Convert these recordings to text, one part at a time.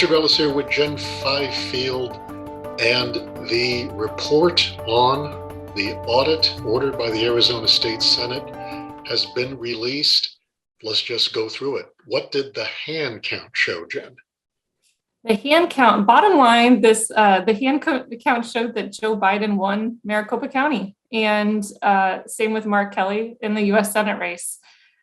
Richard Ellis here with Jen Fifield, and the report on the audit ordered by the Arizona State Senate has been released. Let's just go through it. What did the hand count show, Jen? The hand count, bottom line, the hand count showed that Joe Biden won Maricopa County, and same with Mark Kelly in the U.S. Senate race.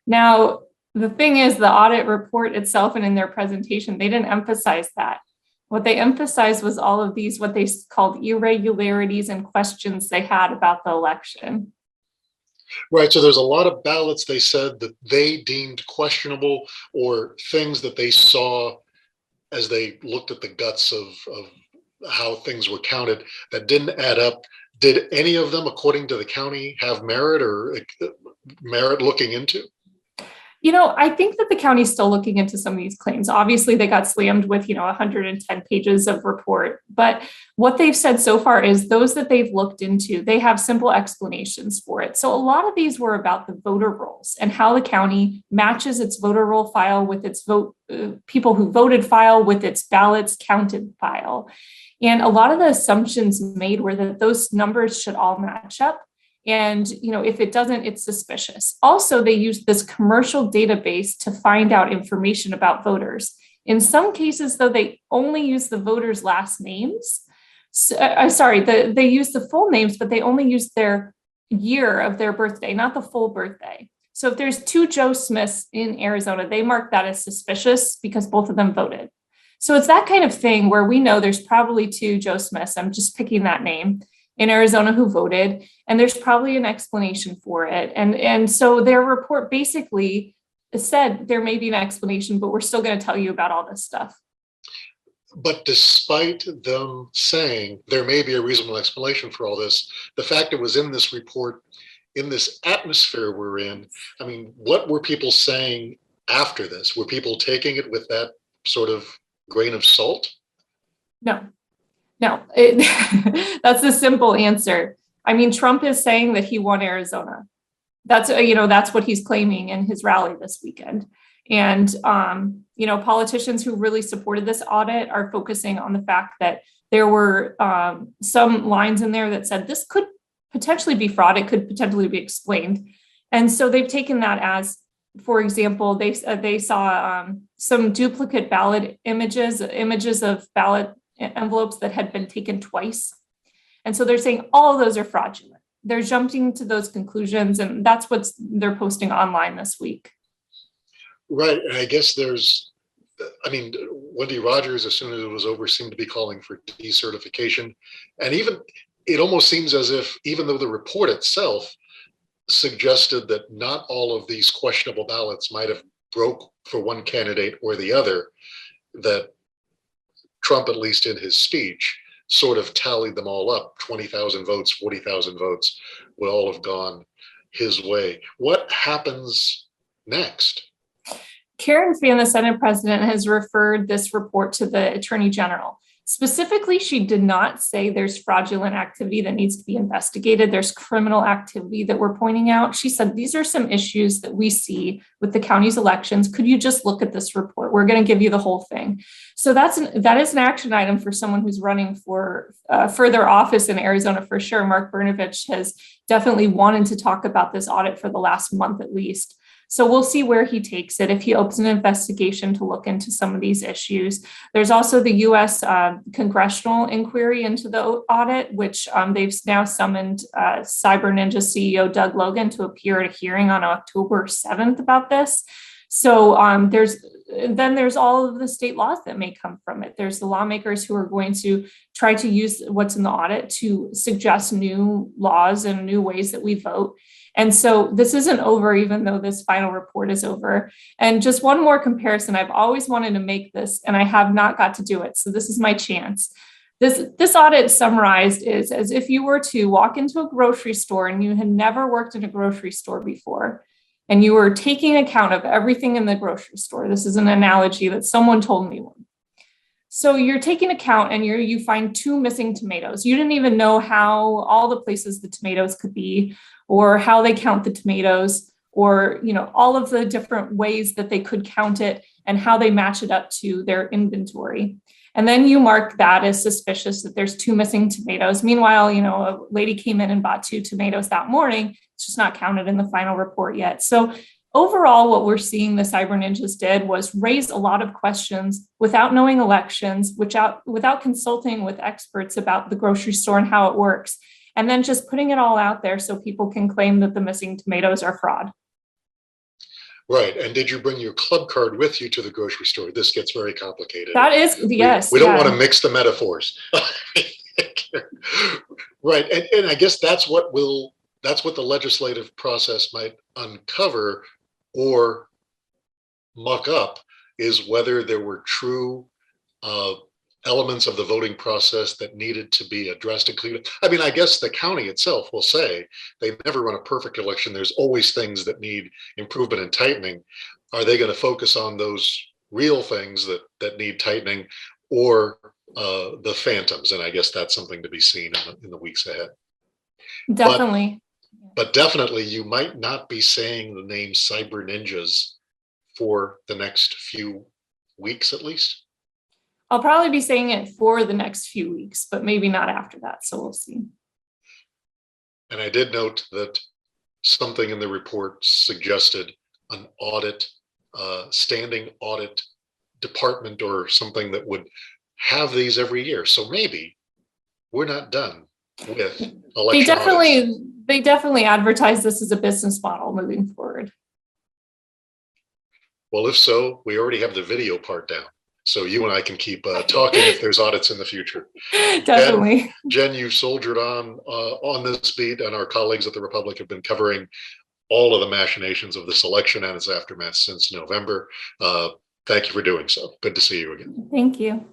Now, the thing is, the audit report itself and in their presentation, they didn't emphasize that. What they emphasized was all of these, what they called irregularities and questions they had about the election. Right, so there's a lot of ballots they said that they deemed questionable, or things that they saw as they looked at the guts of how things were counted that didn't add up. Did any of them, according to the county, have merit or merit looking into? You know, I think that the county's still looking into some of these claims. Obviously, they got slammed with, 110 pages of report. But what they've said so far is those that they've looked into, they have simple explanations for it. So a lot of these were about the voter rolls and how the county matches its voter roll file with its people who voted file with its ballots counted file. And a lot of the assumptions made were that those numbers should all match up. And, if it doesn't, it's suspicious. Also, they use this commercial database to find out information about voters. In some cases, though, they only use the voters' last names. They use the full names, but they only use their year of their birthday, not the full birthday. So if there's two Joe Smiths in Arizona, they mark that as suspicious because both of them voted. So it's that kind of thing where we know there's probably two Joe Smiths. I'm just picking that name in Arizona who voted, and there's probably an explanation for it. And so their report basically said there may be an explanation, but we're still going to tell you about all this stuff. But despite them saying there may be a reasonable explanation for all this, the fact it was in this report, in this atmosphere we're in, I mean, what were people saying after this? Were people taking it with that sort of grain of salt? No, that's the simple answer. I mean, Trump is saying that he won Arizona. That's what he's claiming in his rally this weekend. And, politicians who really supported this audit are focusing on the fact that there were some lines in there that said this could potentially be fraud. It could potentially be explained. And so they've taken that as, for example, they saw some duplicate ballot images of ballot envelopes that had been taken twice. And so they're saying all of those are fraudulent. They're jumping to those conclusions, and that's what they're posting online this week. Right. And I guess Wendy Rogers, as soon as it was over, seemed to be calling for decertification. And even it almost seems as if, even though the report itself suggested that not all of these questionable ballots might have broke for one candidate or the other, that Trump, at least in his speech, sort of tallied them all up. 20,000 votes, 40,000 votes would all have gone his way. What happens next? Karen Fann, the Senate president, has referred this report to the Attorney General. Specifically, she did not say there's fraudulent activity that needs to be investigated. There's criminal activity that we're pointing out. She said, these are some issues that we see with the county's elections. Could you just look at this report? We're going to give you the whole thing. So that is an action item for someone who's running for further office in Arizona for sure. Mark Brnovich has definitely wanted to talk about this audit for the last month at least. So we'll see where he takes it, if he opens an investigation to look into some of these issues. There's also the U.S. congressional inquiry into the audit, which they've now summoned Cyber Ninja CEO Doug Logan to appear at a hearing on October 7th about this. So there's all of the state laws that may come from it. There's the lawmakers who are going to try to use what's in the audit to suggest new laws and new ways that we vote. And so this isn't over, even though this final report is over. And just one more comparison, I've always wanted to make this, and I have not got to do it. So this is my chance. This audit summarized is as if you were to walk into a grocery store and you had never worked in a grocery store before, and you were taking account of everything in the grocery store. This is an analogy that someone told me one. So you're taking account and you find two missing tomatoes. You didn't even know how all the places the tomatoes could be, or how they count the tomatoes, or all of the different ways that they could count it and how they match it up to their inventory. And then you mark that as suspicious that there's 2 missing tomatoes. Meanwhile, a lady came in and bought 2 tomatoes that morning. It's just not counted in the final report yet. So overall, what we're seeing the cyber ninjas did was raise a lot of questions without knowing elections, without consulting with experts about the grocery store and how it works, and then just putting it all out there so people can claim that the missing tomatoes are fraud. Right. And did you bring your club card with you to the grocery store? This gets very complicated. That is, yes. We don't want to mix the metaphors. Right. And I guess that's what the legislative process might uncover or muck up, is whether there were true elements of the voting process that needed to be addressed and cleaned up. I mean, I guess the county itself will say they never run a perfect election. There's always things that need improvement and tightening. Are they going to focus on those real things that need tightening, or the phantoms? And I guess that's something to be seen in the weeks ahead. Definitely. But definitely, you might not be saying the name cyber ninjas for the next few weeks, at least. I'll probably be saying it for the next few weeks, but maybe not after that. So we'll see. And I did note that something in the report suggested an audit, standing audit department or something that would have these every year. So maybe we're not done with election audits. They definitely advertise this as a business model moving forward. Well, if so, we already have the video part down. So you and I can keep talking if there's audits in the future. Definitely. Jen, you've soldiered on this beat, and our colleagues at the Republic have been covering all of the machinations of this election and its aftermath since November. Thank you for doing so. Good to see you again. Thank you.